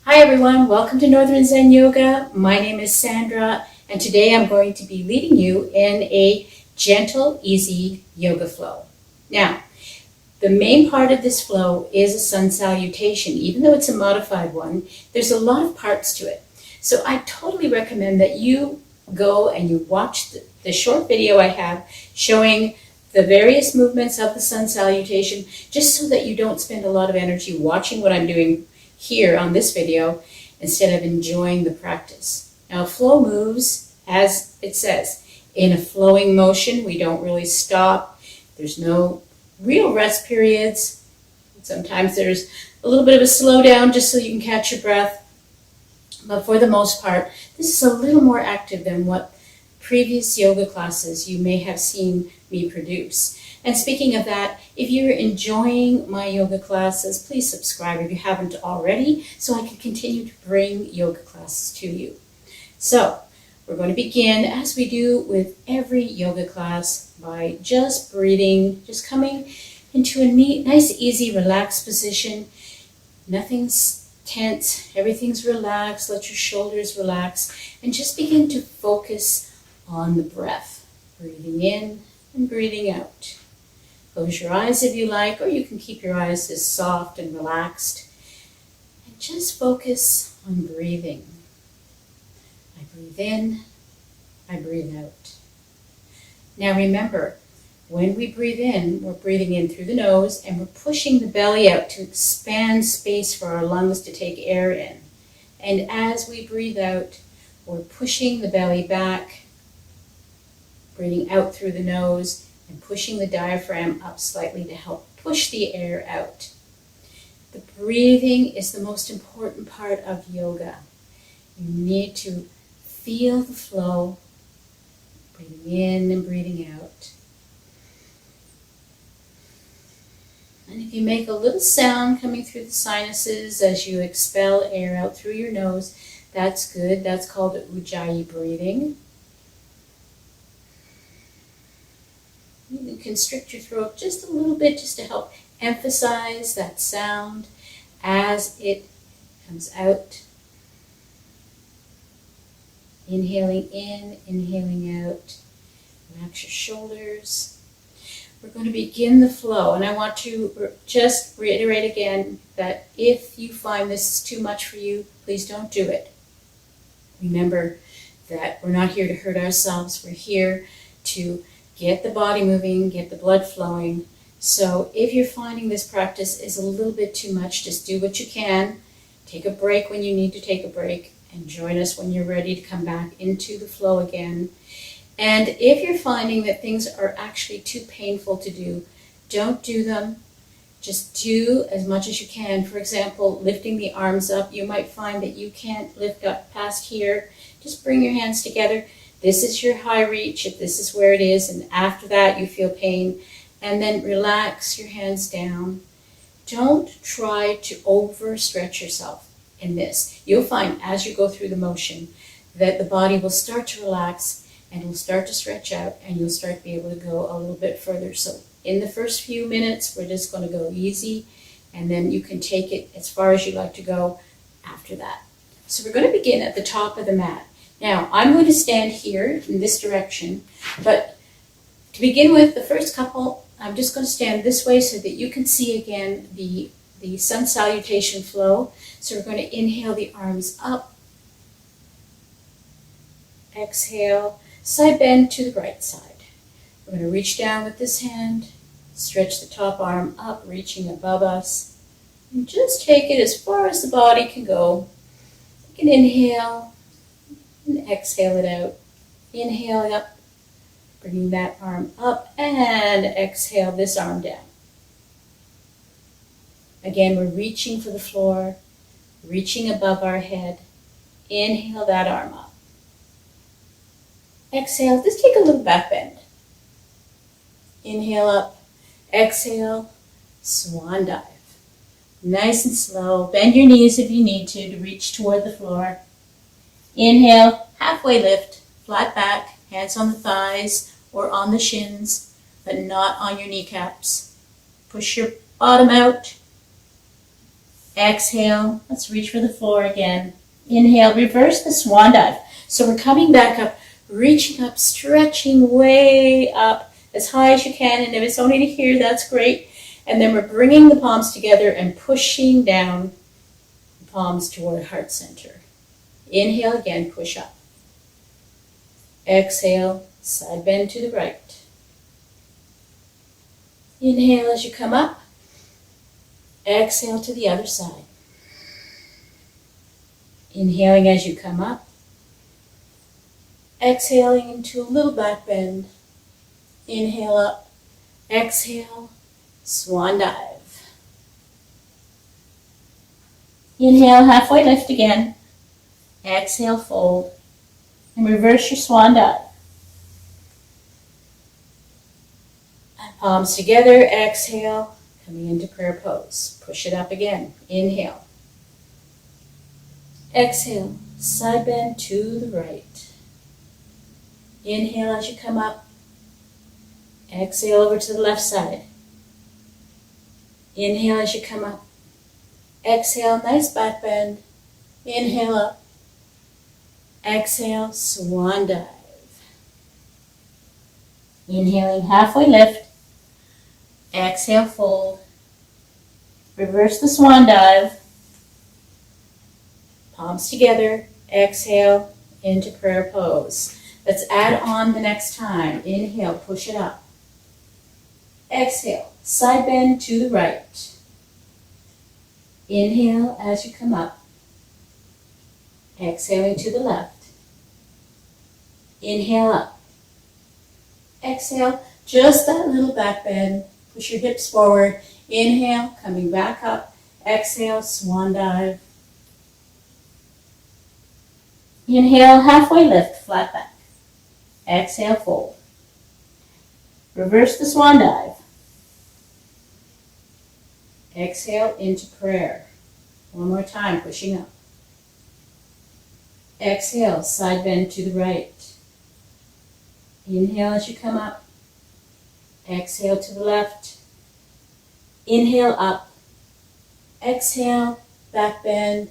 Hi everyone, welcome to Northern Zen Yoga. My name is Sandra, and today I'm going to be leading you in a gentle, easy yoga flow. Now, the main part of this flow is a sun salutation. Even though it's a modified one, there's a lot of parts to it. So I totally recommend that you go and you watch the short video I have showing the various movements of the sun salutation, just so that you don't spend a lot of energy watching what I'm doing here on this video instead of enjoying the practice. Now, flow moves, as it says, in a flowing motion. We don't really stop. There's no real rest periods. Sometimes there's a little bit of a slowdown just so you can catch your breath. But for the most part, this is a little more active than what previous yoga classes you may have seen me produce. And speaking of that, if you're enjoying my yoga classes, please subscribe if you haven't already, so I can continue to bring yoga classes to you. So, we're going to begin, as we do with every yoga class, by just breathing, just coming into a nice, easy, relaxed position. Nothing's tense, everything's relaxed. Let your shoulders relax, and just begin to focus on the breath. Breathing in and breathing out. Close your eyes if you like, or you can keep your eyes as soft and relaxed. And just focus on breathing. I breathe in, I breathe out. Now remember, when we breathe in, we're breathing in through the nose, and we're pushing the belly out to expand space for our lungs to take air in. And as we breathe out, we're pushing the belly back, breathing out through the nose, and pushing the diaphragm up slightly to help push the air out. The breathing is the most important part of yoga. You need to feel the flow, breathing in and breathing out. And if you make a little sound coming through the sinuses as you expel air out through your nose, that's good. That's called ujjayi breathing. You can constrict your throat just a little bit just to help emphasize that sound as it comes out. Inhaling in, inhaling out. Relax your shoulders. We're going to begin the flow, and I want to just reiterate again that if you find this is too much for you, please don't do it. Remember that we're not here to hurt ourselves. We're here to get the body moving, get the blood flowing. So if you're finding this practice is a little bit too much, just do what you can. Take a break when you need to take a break, and join us when you're ready to come back into the flow again. And if you're finding that things are actually too painful to do, don't do them. Just do as much as you can. For example, lifting the arms up. You might find that you can't lift up past here. Just bring your hands together. This is your high reach, if this is where it is, and after that you feel pain. And then relax your hands down. Don't try to overstretch yourself in this. You'll find as you go through the motion that the body will start to relax and will start to stretch out, and you'll start to be able to go a little bit further. So in the first few minutes, we're just going to go easy, and then you can take it as far as you like to go after that. So we're going to begin at the top of the mat. Now, I'm going to stand here in this direction, but to begin with, the first couple, I'm just going to stand this way so that you can see again the sun salutation flow. So we're going to inhale the arms up, exhale, side bend to the right side. We're going to reach down with this hand, stretch the top arm up, reaching above us, and just take it as far as the body can go. You can inhale, and exhale it out. Inhale up, bringing that arm up, and exhale this arm down. Again, we're reaching for the floor, reaching above our head. Inhale that arm up. Exhale, just take a little back bend. Inhale up, exhale, swan dive. Nice and slow. Bend your knees if you need to reach toward the floor. Inhale, halfway lift, flat back, hands on the thighs or on the shins, but not on your kneecaps. Push your bottom out. Exhale, let's reach for the floor again. Inhale, reverse the swan dive. So we're coming back up, reaching up, stretching way up as high as you can. And if it's only to here, that's great. And then we're bringing the palms together and pushing down the palms toward heart center. Inhale again, push up. Exhale, side bend to the right. Inhale as you come up. Exhale to the other side. Inhaling as you come up. Exhaling into a little back bend. Inhale up. Exhale, swan dive. Inhale, halfway lift again. Exhale, fold. And reverse your swan dive. Palms together, exhale, coming into prayer pose. Push it up again. Inhale. Exhale, side bend to the right. Inhale as you come up. Exhale over to the left side. Inhale as you come up. Exhale, nice back bend. Inhale up. Exhale, swan dive. Inhaling, halfway lift. Exhale, fold. Reverse the swan dive. Palms together. Exhale into prayer pose. Let's add on the next time. Inhale, push it up. Exhale, side bend to the right. Inhale as you come up. Exhaling to the left. Inhale up. Exhale, just that little back bend. Push your hips forward. Inhale, coming back up. Exhale, swan dive. Inhale, halfway lift, flat back. Exhale, fold. Reverse the swan dive. Exhale into prayer. One more time, pushing up. Exhale, side bend to the right. Inhale as you come up. Exhale to the left. Inhale up. Exhale, back bend.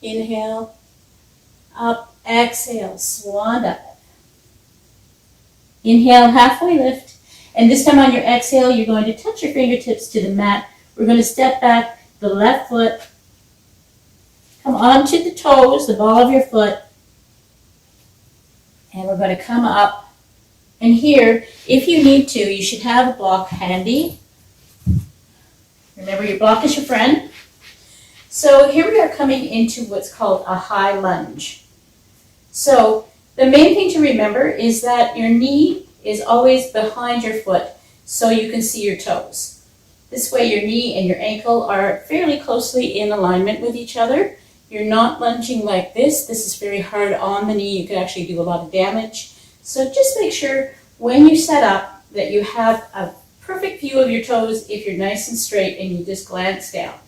Inhale, up. Exhale, swan dive. Inhale, halfway lift. And this time on your exhale, you're going to touch your fingertips to the mat. We're going to step back the left foot. Come onto the toes, the ball of your foot. And we're going to come up. And here, if you need to, you should have a block handy. Remember, your block is your friend. So here we are coming into what's called a high lunge. So the main thing to remember is that your knee is always behind your foot so you can see your toes. This way your knee and your ankle are fairly closely in alignment with each other. You're not lunging like this. This is very hard on the knee. You could actually do a lot of damage. So just make sure when you set up that you have a perfect view of your toes if you're nice and straight and you just glance down.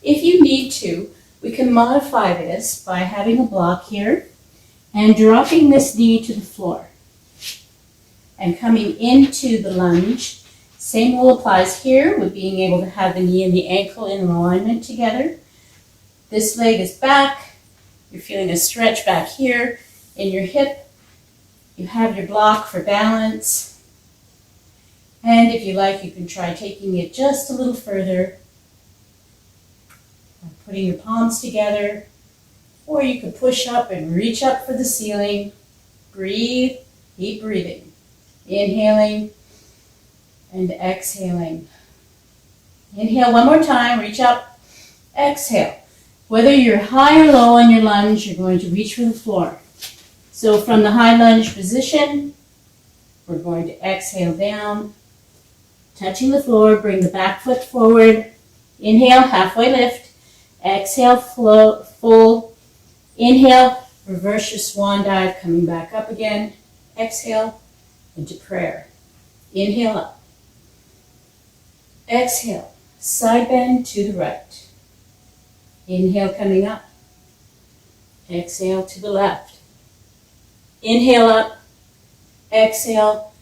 If you need to, we can modify this by having a block here and dropping this knee to the floor and coming into the lunge. Same rule applies here with being able to have the knee and the ankle in alignment together. This leg is back. You're feeling a stretch back here in your hip. You have your block for balance. And if you like, you can try taking it just a little further. Putting your palms together. Or you can push up and reach up for the ceiling. Breathe. Keep breathing. Inhaling and exhaling. Inhale one more time. Reach up. Exhale. Whether you're high or low on your lunge, you're going to reach for the floor. So from the high lunge position, we're going to exhale down, touching the floor, bring the back foot forward. Inhale, halfway lift. Exhale, flow, full. Inhale, reverse your swan dive, coming back up again. Exhale, into prayer. Inhale up. Exhale, side bend to the right. Inhale, coming up. Exhale to the left. Inhale up. Exhale,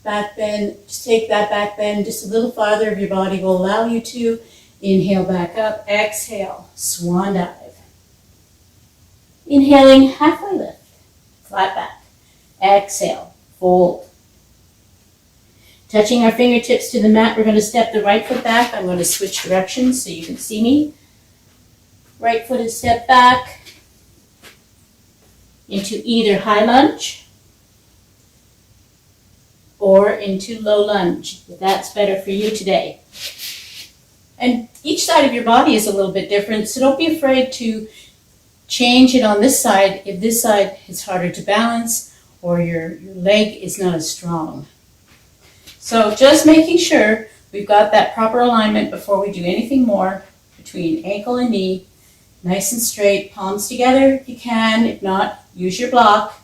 back bend. Just take that back bend just a little farther if your body will allow you to. Inhale back up. Exhale, swan dive. Inhaling, halfway lift. Flat back. Exhale, fold. Touching our fingertips to the mat, we're going to step the right foot back. I'm going to switch directions so you can see me. Right foot is step back into either high lunge or into low lunge, if that's better for you today. And each side of your body is a little bit different, so don't be afraid to change it on this side if this side is harder to balance or your leg is not as strong. So just making sure we've got that proper alignment before we do anything more between ankle and knee. Nice and straight, palms together if you can. If not, use your block.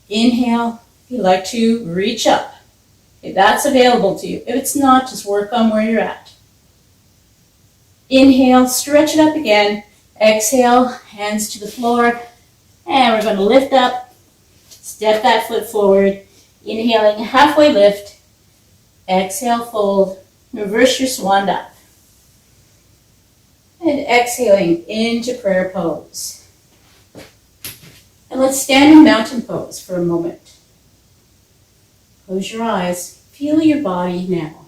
Inhale, if you like to, reach up. If that's available to you. If it's not, just work on where you're at. Inhale, stretch it up again. Exhale, hands to the floor. And we're going to lift up. Step that foot forward. Inhaling, halfway lift. Exhale, fold. Reverse your swan dive. And exhaling into prayer pose. And let's stand in mountain pose for a moment. Close your eyes. Feel your body now.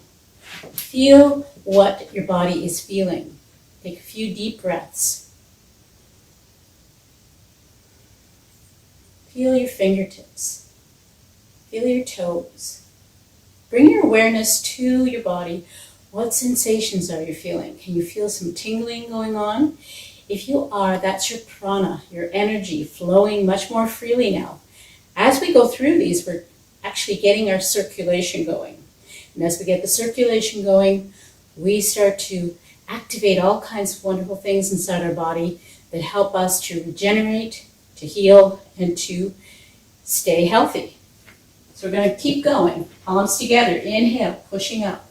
Feel what your body is feeling. Take a few deep breaths. Feel your fingertips. Feel your toes. Bring your awareness to your body. What sensations are you feeling? Can you feel some tingling going on? If you are, that's your prana, your energy flowing much more freely now. As we go through these, we're actually getting our circulation going. And as we get the circulation going, we start to activate all kinds of wonderful things inside our body that help us to regenerate, to heal, and to stay healthy. So we're going to keep going. Palms together. Inhale, pushing up.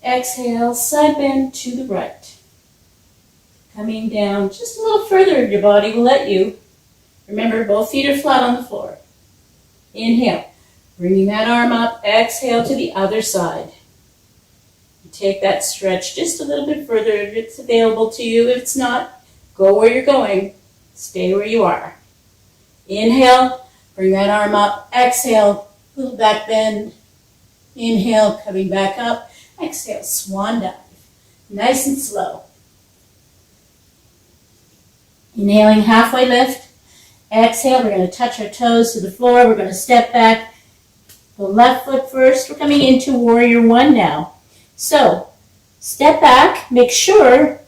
Exhale, side bend to the right. Coming down just a little further, your body will let you. Remember, both feet are flat on the floor. Inhale, bringing that arm up. Exhale to the other side. Take that stretch just a little bit further if it's available to you. If it's not, go where you're going. Stay where you are. Inhale, bring that arm up. Exhale, little back bend. Inhale, coming back up. Exhale, swan dive. Nice and slow. Inhaling, halfway lift. Exhale, we're going to touch our toes to the floor. We're going to step back. The left foot first. We're coming into warrior one now. So, step back. Make sure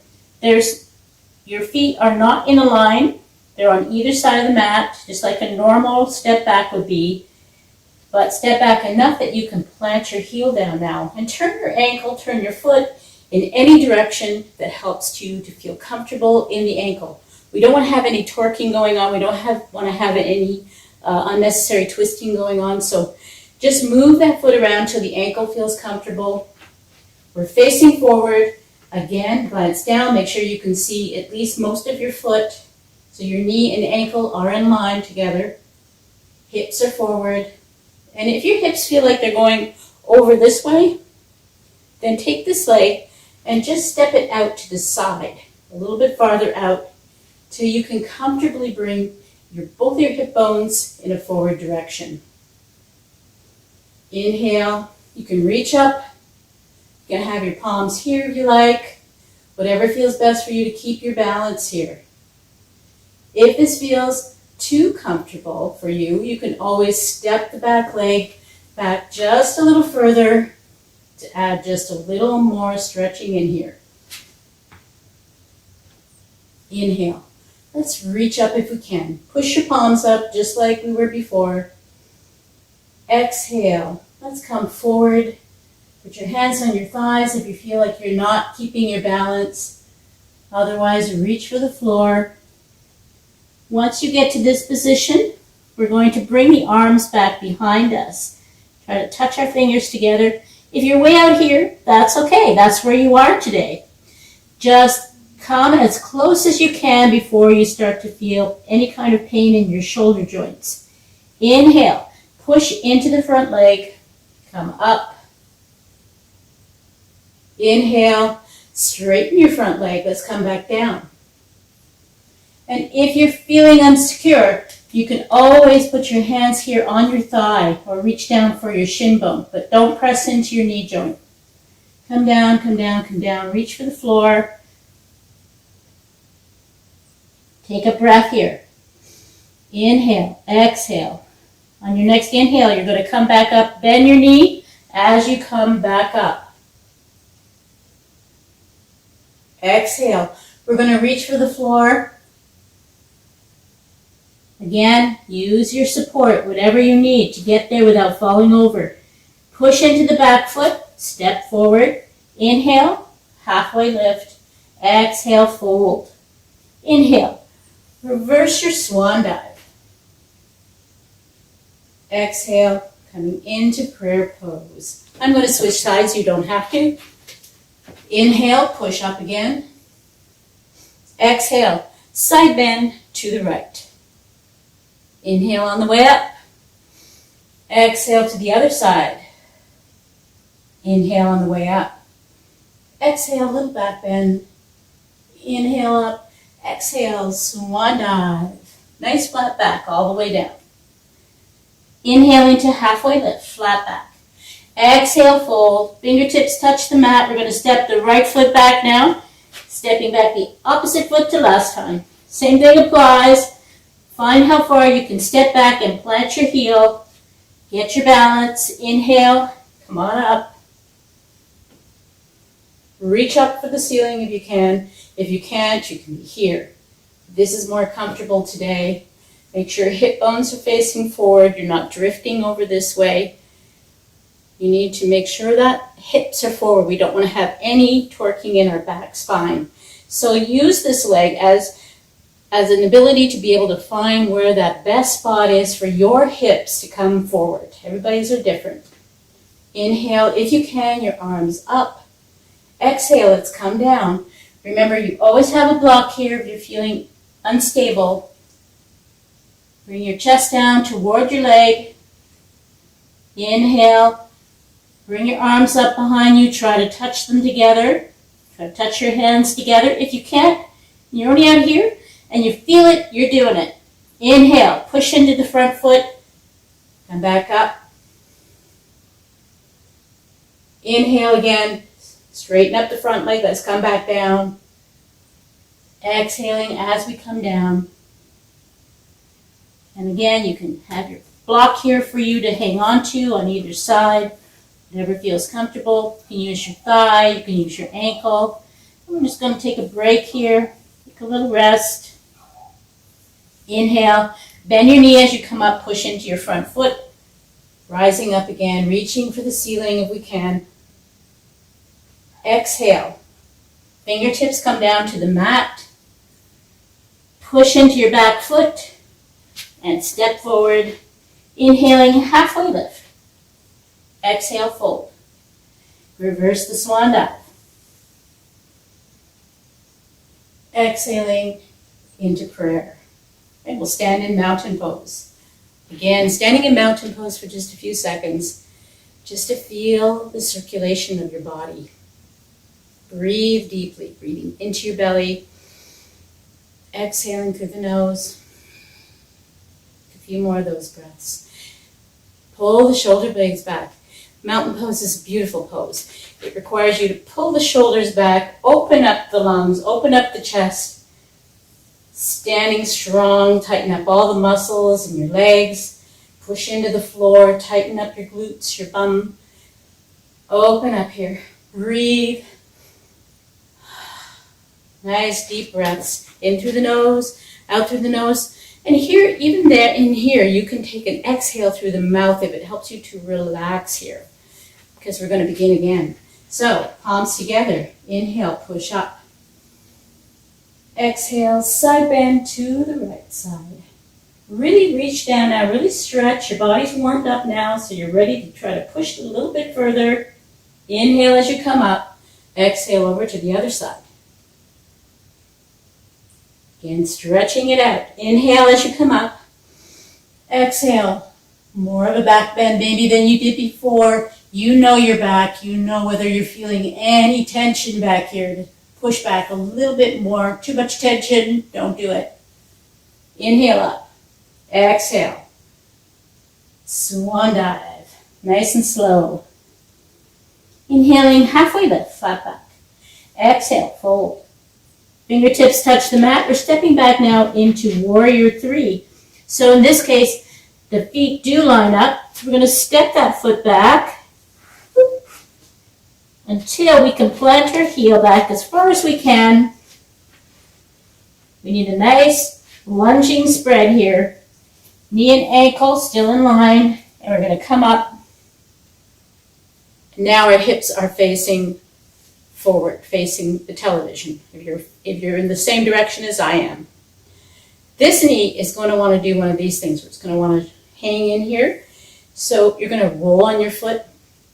your feet are not in a line. They're on either side of the mat, just like a normal step back would be. But step back enough that you can plant your heel down now. And turn your ankle, turn your foot in any direction that helps you to feel comfortable in the ankle. We don't want to have any torquing going on. We don't want to have any unnecessary twisting going on. So just move that foot around till the ankle feels comfortable. We're facing forward. Again, glance down. Make sure you can see at least most of your foot. So your knee and ankle are in line together. Hips are forward. And if your hips feel like they're going over this way, then take this leg and just step it out to the side, a little bit farther out, till you can comfortably bring both your hip bones in a forward direction. Inhale, you can reach up. You can have your palms here if you like. Whatever feels best for you to keep your balance here. If this feels too comfortable for you, you can always step the back leg back just a little further to add just a little more stretching in here. Inhale. Let's reach up if we can. Push your palms up just like we were before. Exhale. Let's come forward. Put your hands on your thighs if you feel like you're not keeping your balance. Otherwise, reach for the floor. Once you get to this position, we're going to bring the arms back behind us. Try to touch our fingers together. If you're way out here, that's okay. That's where you are today. Just come as close as you can before you start to feel any kind of pain in your shoulder joints. Inhale, push into the front leg, come up. Inhale, straighten your front leg. Let's come back down. And if you're feeling insecure, you can always put your hands here on your thigh or reach down for your shin bone, but don't press into your knee joint. Come down, come down, come down. Reach for the floor. Take a breath here. Inhale, exhale. On your next inhale, you're going to come back up. Bend your knee as you come back up. Exhale. We're going to reach for the floor. Again, use your support, whatever you need to get there without falling over. Push into the back foot, step forward. Inhale, halfway lift. Exhale, fold. Inhale, reverse your swan dive. Exhale, coming into prayer pose. I'm going to switch sides, you don't have to. Inhale, push up again. Exhale, side bend to the right. Inhale on the way up. Exhale to the other side. Inhale on the way up. Exhale, little back bend. Inhale up. Exhale, swan dive. Nice flat back all the way down. Inhale into halfway lift, flat back. Exhale, fold. Fingertips touch the mat. We're going to step the right foot back now. Stepping back the opposite foot to last time. Same thing applies. Find how far you can step back and plant your heel. Get your balance. Inhale. Come on up. Reach up for the ceiling if you can. If you can't, you can be here. This is more comfortable today. Make sure hip bones are facing forward. You're not drifting over this way. You need to make sure that hips are forward. We don't want to have any torquing in our back spine. So use this leg as an ability to be able to find where that best spot is for your hips to come forward. Everybody's are different. Inhale, if you can, your arms up. Exhale, let's come down. Remember, you always have a block here if you're feeling unstable. Bring your chest down toward your leg. Inhale. Bring your arms up behind you. Try to touch them together. Try to touch your hands together. If you can't, you're only out here and you feel it, you're doing it. Inhale. Push into the front foot. Come back up. Inhale again. Straighten up the front leg. Let's come back down. Exhaling as we come down. And again, you can have your block here for you to hang on to on either side. Whatever feels comfortable. You can use your thigh. You can use your ankle. We're just going to take a break here. Take a little rest. Inhale. Bend your knee as you come up. Push into your front foot. Rising up again. Reaching for the ceiling if we can. Exhale. Fingertips come down to the mat. Push into your back foot. And step forward. Inhaling, halfway lift. Exhale, fold. Reverse the swan dive. Exhaling into prayer. And we'll stand in mountain pose. Again, standing in mountain pose for just a few seconds, just to feel the circulation of your body. Breathe deeply, breathing into your belly. Exhaling through the nose. A few more of those breaths. Pull the shoulder blades back. Mountain pose is a beautiful pose. It requires you to pull the shoulders back, open up the lungs, open up the chest. Standing strong, tighten up all the muscles in your legs. Push into the floor, tighten up your glutes, your bum. Open up here. Breathe. Nice deep breaths. In through the nose, out through the nose. And here, even there, in here, you can take an exhale through the mouth if it helps you to relax here. Because we're going to begin again. So, palms together. Inhale, push up. Exhale, side bend to the right side. Really reach down now, really stretch. Your body's warmed up now, so you're ready to try to push it a little bit further. Inhale as you come up. Exhale over to the other side. Again, stretching it out. Inhale as you come up. Exhale. More of a back bend maybe than you did before. You know your back. You know whether you're feeling any tension back here. To push back a little bit more. Too much tension, don't do it. Inhale up. Exhale. Swan dive. Nice and slow. Inhaling, halfway lift, flat back. Exhale, fold. Fingertips touch the mat. We're stepping back now into warrior three. So in this case, the feet do line up. So we're going to step that foot back until we can plant our heel back as far as we can. We need a nice lunging spread here. Knee and ankle still in line. And we're going to come up. Now our hips are facing forward, facing the television, if you're in the same direction as I am. This knee is going to want to do one of these things. It's going to want to hang in here. So you're going to roll on your foot,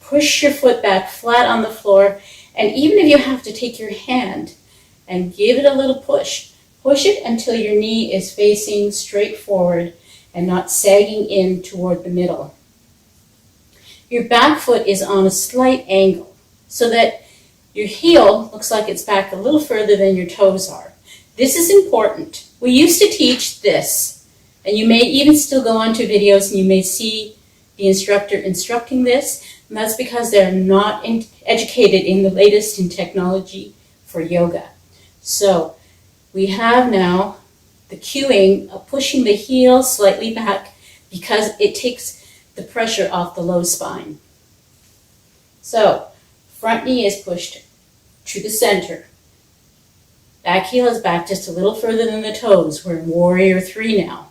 push your foot back flat on the floor, and even if you have to take your hand and give it a little push, push it until your knee is facing straight forward and not sagging in toward the middle. Your back foot is on a slight angle so that your heel looks like it's back a little further than your toes are. This is important. We used to teach this, and you may even still go onto videos and you may see the instructor instructing this, and that's because they're not educated in the latest in technology for yoga. So we have now the cueing of pushing the heel slightly back because it takes the pressure off the low spine. So front knee is pushed to the center. Back heel is back just a little further than the toes. We're in warrior three now.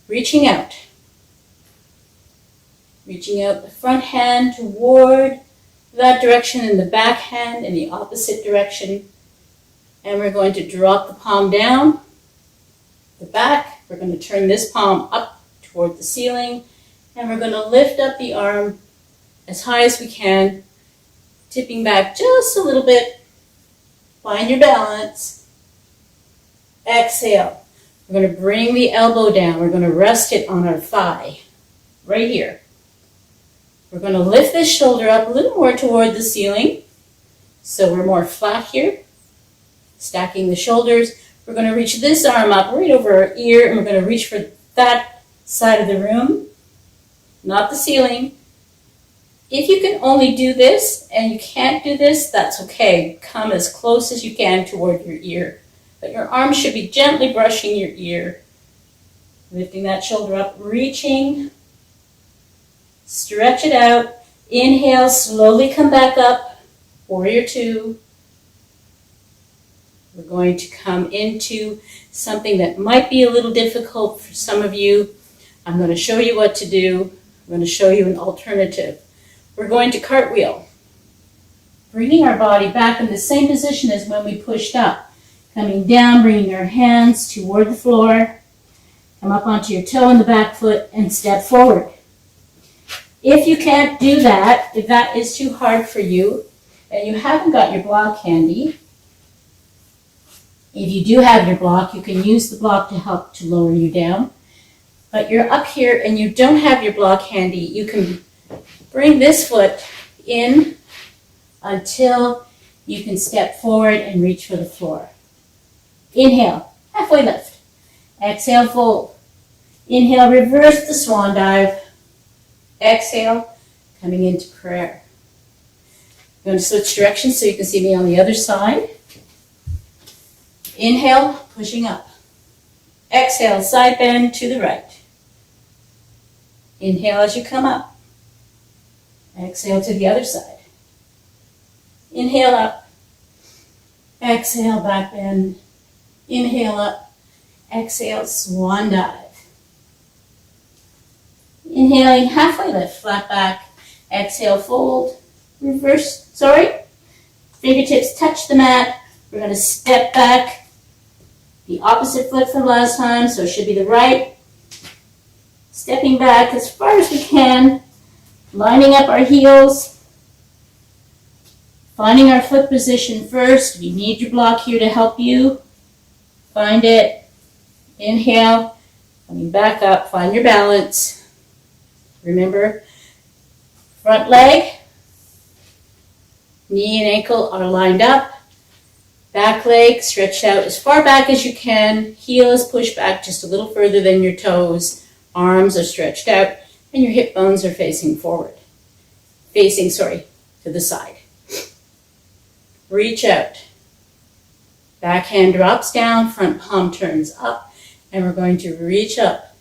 Reaching out. Reaching out the front hand toward that direction and the back hand in the opposite direction. And we're going to drop the palm down, the back. We're going to turn this palm up toward the ceiling, and we're going to lift up the arm as high as we can, tipping back just a little bit. Find your balance. Exhale. We're going to bring the elbow down. We're going to rest it on our thigh, right here. We're going to lift this shoulder up a little more toward the ceiling, so we're more flat here. Stacking the shoulders. We're going to reach this arm up right over our ear, and we're going to reach for that side of the room, not the ceiling. If you can only do this and you can't do this, that's okay. Come as close as you can toward your ear. But your arm should be gently brushing your ear. Lifting that shoulder up, reaching. Stretch it out. Inhale, slowly come back up. Warrior two. We're going to come into something that might be a little difficult for some of you. I'm going to show you what to do. I'm going to show you an alternative. We're going to cartwheel, bringing our body back in the same position as when we pushed up. Coming down, bringing our hands toward the floor. Come up onto your toe in the back foot and step forward. If you can't do that, if that is too hard for you, and you haven't got your block handy, if you do have your block, you can use the block to help to lower you down. But you're up here and you don't have your block handy, you can bring this foot in until you can step forward and reach for the floor. Inhale, halfway lift. Exhale, fold. Inhale, reverse the swan dive. Exhale, coming into prayer. I'm going to switch directions so you can see me on the other side. Inhale, pushing up. Exhale, side bend to the right. Inhale as you come up. Exhale to the other side. Inhale up. Exhale, back bend. Inhale up. Exhale, swan dive. Inhaling, halfway lift, flat back. Exhale, fold. Reverse, fingertips touch the mat. We're going to step back. The opposite foot from last time, so it should be the right. Stepping back as far as we can. Lining up our heels. Finding our foot position first. If you need your block here to help you, find it. Inhale. Coming back up. Find your balance. Remember, Front leg, knee and ankle are lined up. Back leg stretched out as far back as you can. Heel is pushed back just a little further than your toes. Arms are stretched out and your hip bones are facing forward. To the side. Reach out. Back hand drops down, front palm turns up, and we're going to reach up.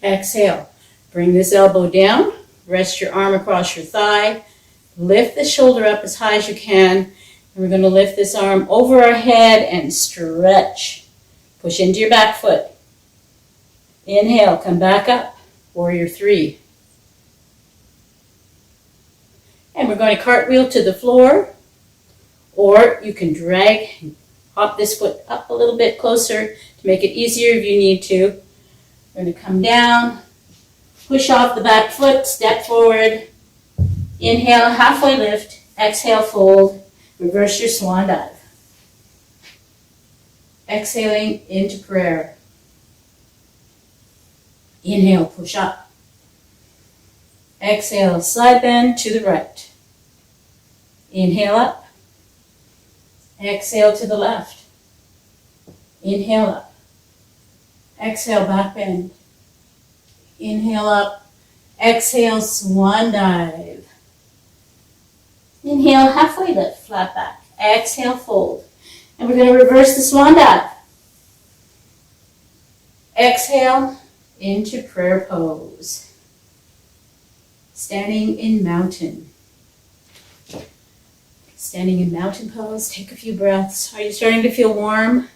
Exhale. Bring this elbow down. Rest your arm across your thigh. Lift the shoulder up as high as you can. And we're going to lift this arm over our head and stretch. Push into your back foot. Inhale, come back up. Warrior 3. And we're going to cartwheel to the floor. Or you can drag and hop this foot up a little bit closer to make it easier if you need to. We're going to come down. Push off the back foot. Step forward. Inhale, halfway lift. Exhale, fold. Reverse your swan dive. Exhaling into prayer. Inhale, push up. Exhale, side bend to the right. Inhale up. Exhale to the left. Inhale up. Exhale, back bend. Inhale up. Exhale, swan dive. Inhale, halfway lift, flat back. Exhale, fold. And we're going to reverse the swan dive. Exhale into prayer pose. Standing in mountain. Standing in mountain pose, take a few breaths. Are you starting to feel warm?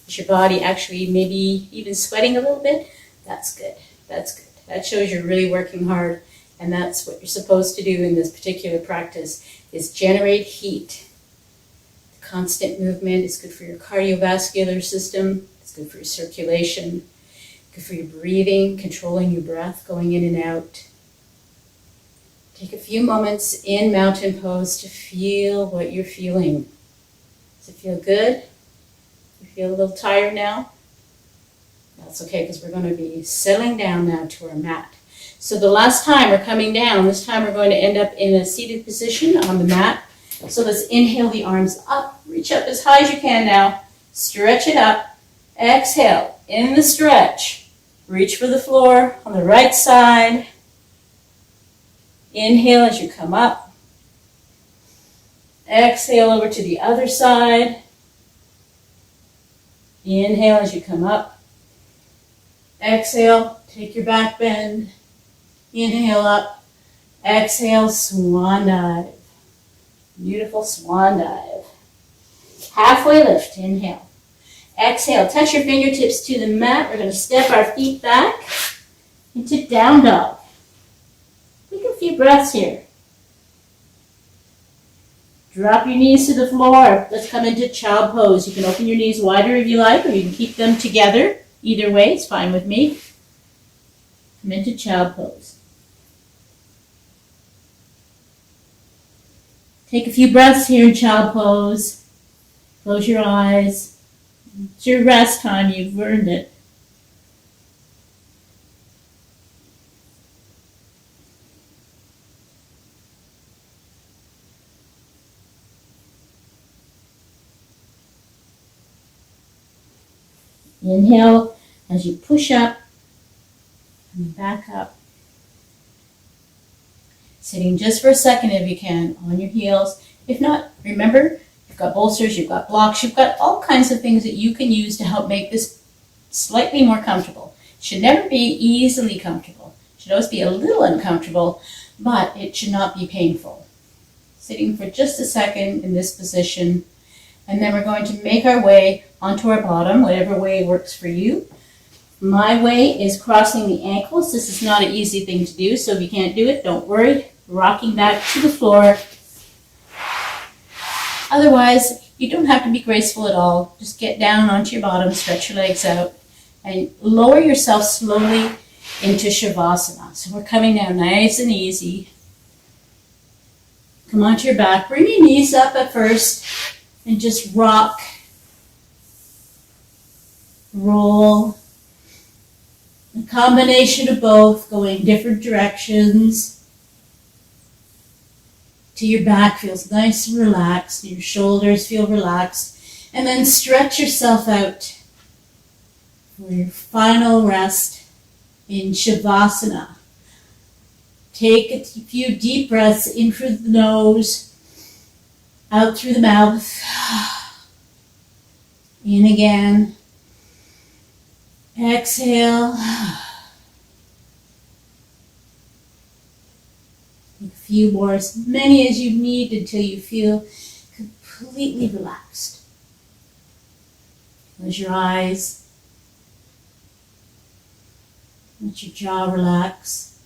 Is your body actually maybe even sweating a little bit? That's good. That's good. That shows you're really working hard, and that's what you're supposed to do in this particular practice, is generate heat. Constant movement is good for your cardiovascular system. It's good for your circulation. Good for your breathing, controlling your breath, going in and out. Take a few moments in mountain pose to feel what you're feeling. Does it feel good? You feel a little tired now? That's okay, because we're going to be settling down now to our mat. So the last time we're coming down, this time we're going to end up in a seated position on the mat. So let's inhale the arms up. Reach up as high as you can now. Stretch it up. Exhale. In the stretch. Reach for the floor on the right side. Inhale as you come up. Exhale over to the other side. Inhale as you come up. Exhale, take your back bend. Inhale up. Exhale, swan dive. Beautiful swan dive. Halfway lift, inhale. Exhale, touch your fingertips to the mat. We're going to step our feet back into down dog. Take a few breaths here. Drop your knees to the floor. Let's come into child pose. You can open your knees wider if you like, or you can keep them together. Either way, it's fine with me. Come into child pose. Take a few breaths here in child pose. Close your eyes. It's your rest time. You've earned it. Inhale as you push up and back up. Sitting just for a second if you can on your heels. If not, remember, you've got bolsters, you've got blocks, you've got all kinds of things that you can use to help make this slightly more comfortable. It should never be easily comfortable. It should always be a little uncomfortable, but it should not be painful. Sitting for just a second in this position, and then we're going to make our way onto our bottom, whatever way works for you. My way is crossing the ankles. This is not an easy thing to do, so if you can't do it, don't worry. Rocking back to the floor. Otherwise, you don't have to be graceful at all. Just get down onto your bottom, stretch your legs out, and lower yourself slowly into Shavasana. So we're coming down nice and easy. Come onto your back. Bring your knees up at first and just rock, roll, A combination of both, going different directions. Till your back feels nice and relaxed, and your shoulders feel relaxed. And then stretch yourself out for your final rest in Shavasana. Take a few deep breaths in through the nose, out through the mouth. In again. Exhale. Take a few more, as many as you need until you feel completely relaxed. Close your eyes. Let your jaw relax.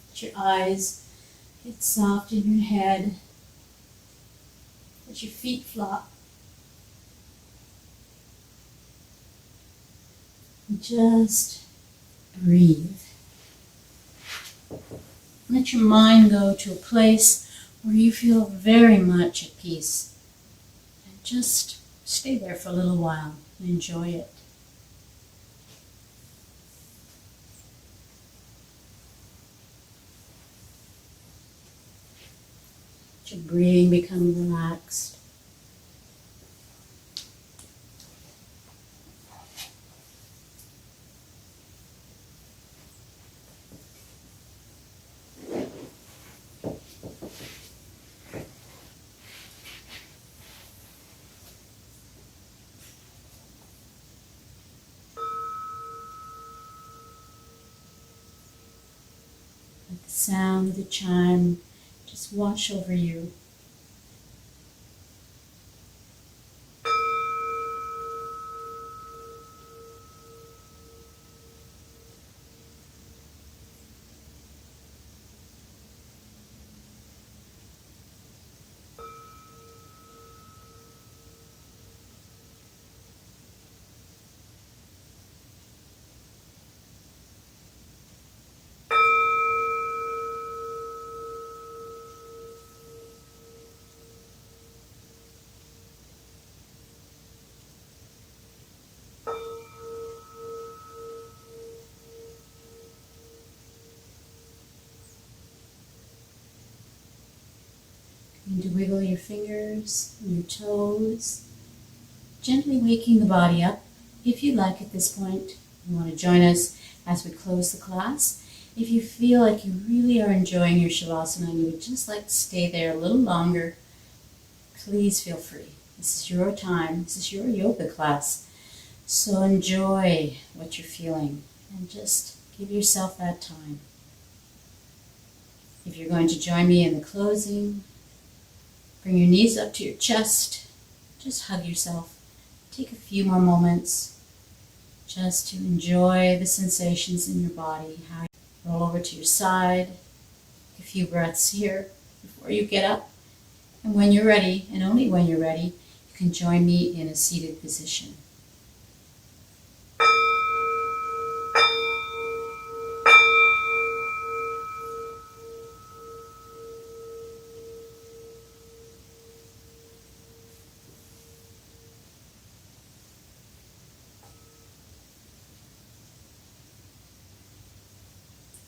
Let your eyes get soft in your head. Let your feet flop. And just breathe. Let your mind go to a place where you feel very much at peace. And just stay there for a little while and enjoy it. Let your breathing become relaxed. Let the sound of the chime just wash over you. Begin to wiggle your fingers and your toes, gently waking the body up. If you'd like at this point, you want to join us as we close the class. If you feel like you really are enjoying your Shavasana and you would just like to stay there a little longer, please feel free. This is your time. This is your yoga class. So enjoy what you're feeling and just give yourself that time. If you're going to join me in the closing, bring your knees up to your chest. Just hug yourself. Take a few more moments just to enjoy the sensations in your body. How you roll over to your side. Take a few breaths here before you get up. And when you're ready, and only when you're ready, you can join me in a seated position.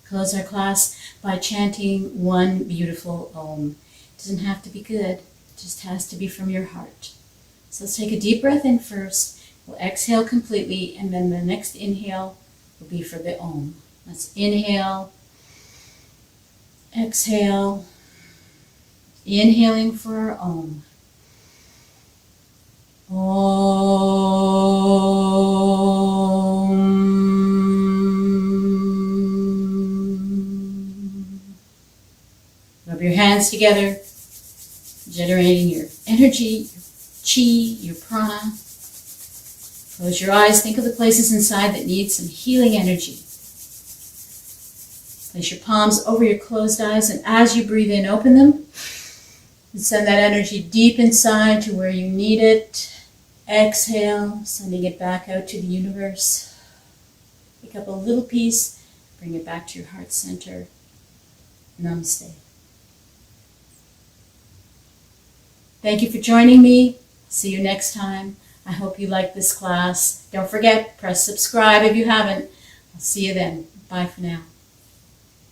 Close our class by chanting one beautiful Om. It doesn't have to be good, it just has to be from your heart. So let's take a deep breath in first. We'll exhale completely, and then the next inhale will be for the Om. Let's inhale, exhale, inhaling for our Om. Om. Rub your hands together, generating your energy, your chi, your prana. Close your eyes, think of the places inside that need some healing energy. Place your palms over your closed eyes, and as you breathe in, open them. And send that energy deep inside to where you need it. Exhale, sending it back out to the universe. Pick up a little piece, bring it back to your heart center. Namaste. Thank you for joining me. See you next time. I hope you like this class. Don't forget, press subscribe if you haven't. I'll see you then. Bye for now.